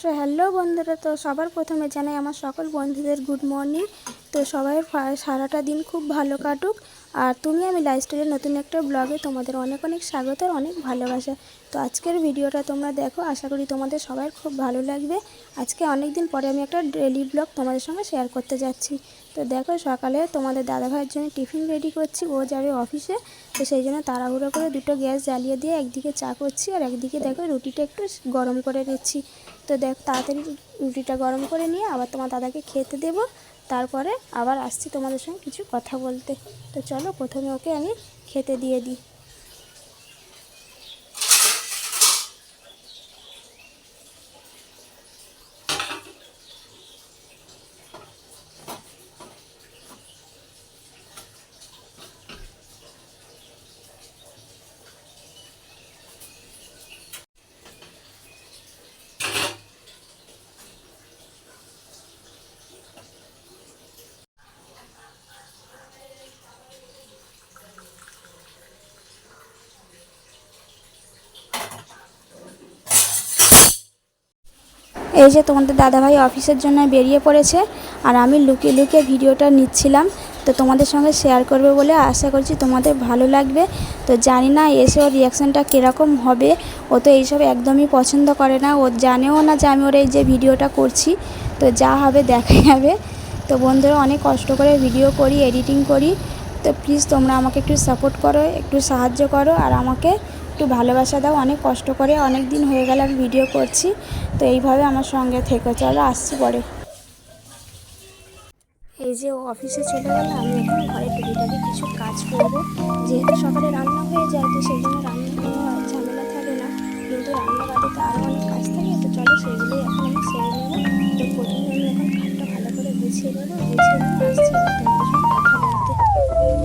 So hello বন্ধুরা, তো সবার প্রথমে জানাই আমার সকল বন্ধুদের গুড মর্নিং। তো সবাই সারাটা দিন খুব ভালো কাটুক। আর তুমি আমি লাইফস্টাইলের নতুন একটা ব্লগে তোমাদের অনেক অনেক স্বাগত আর অনেক ভালোবাসা। তো আজকের ভিডিওটা তোমরা দেখো, আশা করি তোমাদের সবার খুব ভালো লাগবে। আজকে অনেক দিন পরে আমি একটা ডেইলি ব্লগ তোমাদের সঙ্গে শেয়ার করতে যাচ্ছি। তো দেখো, সকালে তোমাদের দাদাভাইয়ের জন্য টিফিন রেডি করছি, ও যাবে অফিসে। তো সেই জন্য তাড়াহুড়ো করে দুটো গ্যাস জ্বালিয়ে দিয়ে একদিকে চা করছি আর একদিকে দেখো রুটিটা একটু গরম করে নিচ্ছি। তো দেখ, তাড়াতাড়ি রুটিটা গরম করে নিয়ে আবার তোমার দাদাকে খেতে দেব, তারপরে আবার আসছি তোমাদের সঙ্গে কিছু কথা বলতে। তো চলো, প্রথমে ওকে আমি খেতে দিয়ে দিই। এই যে তোমাদের দাদাভাই অফিসের জন্য বেরিয়ে পড়েছে, আর আমি লুকিয়ে লুকিয়ে ভিডিওটা নিচ্ছিলাম। তো তোমাদের সঙ্গে শেয়ার করবে বলে আশা করছি তোমাদের ভালো লাগবে। তো জানি না এসে ওর রিয়াকশানটা কীরকম হবে। ও তো এইসব একদমই পছন্দ করে না, ও জানেও না যে আমি ওর এই যে ভিডিওটা করছি। তো যা হবে দেখা যাবে। তো বন্ধুরা, অনেক কষ্ট করে ভিডিও করি, এডিটিং করি। তো প্লিজ তোমরা আমাকে একটু সাপোর্ট করো, একটু সাহায্য করো, আর আমাকে একটু ভালোবাসা দাও। অনেক কষ্ট করে অনেক দিন হয়ে গেল আমি ভিডিও করছি। তো এইভাবে আমার সঙ্গে থেকো। চলো, আসছি পরে। এই যে ও অফিসে চলে গেল, আমি এখন ঘরে টুকিটাকি কিছু কাজ করবো। যেহেতু সকালে রান্না হয়ে যায়, তো সেই জন্য রান্না কোনো ঝামেলা থাকে না। কিন্তু রান্না বাদে তো আরও অনেক কাজ থাকে। তো চলো, সেগুলোই এখন আমি সেরে নেবো। তো প্রথমে আমি এখন খাটটা ভালো করে গুছিয়ে নেবো, গুছিয়ে নিয়ে আসছি তোমাদের সঙ্গে কথা বলতে।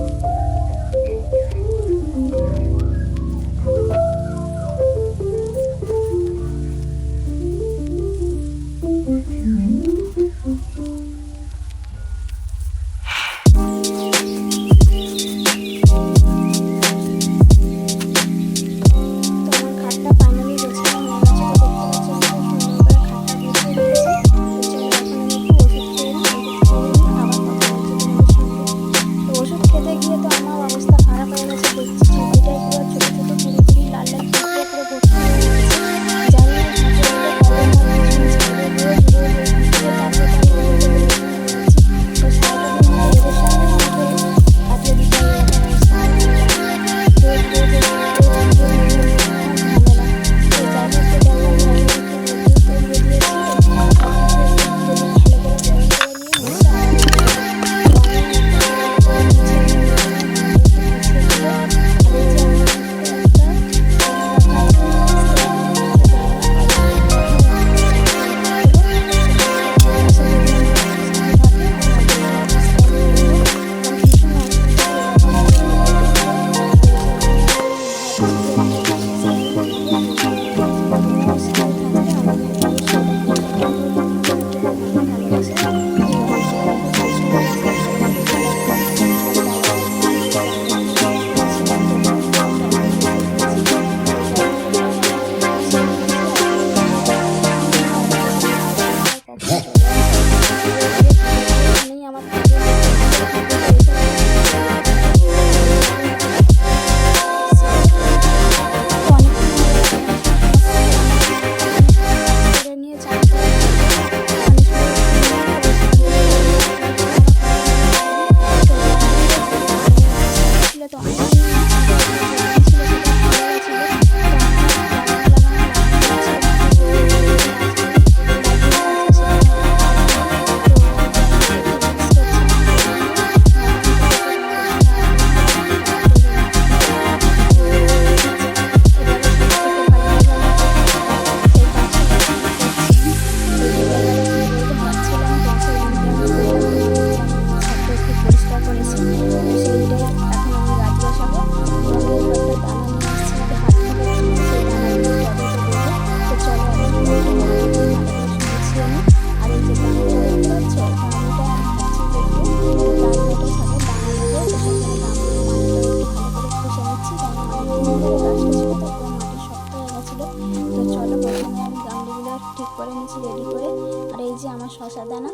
নিয়েছি রেডি করে। আর এই যে আমার শশা দানা,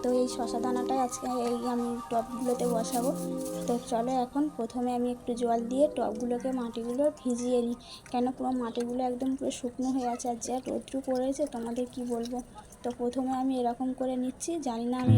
তো এই শশা দানাটাই আজকে এই আমি টবগুলোতে বসাবো। তো চলো এখন প্রথমে আমি একটু জল দিয়ে টবগুলোকে মাটিগুলো ভিজিয়ে নিই, কেন পুরো মাটিগুলো একদম পুরো শুকনো হয়ে আছে। আর যা রৌদ্র পড়েছে তোমাদের কি বলবো। তো প্রথমে আমি এরকম করে নিচ্ছি, জানি না আমি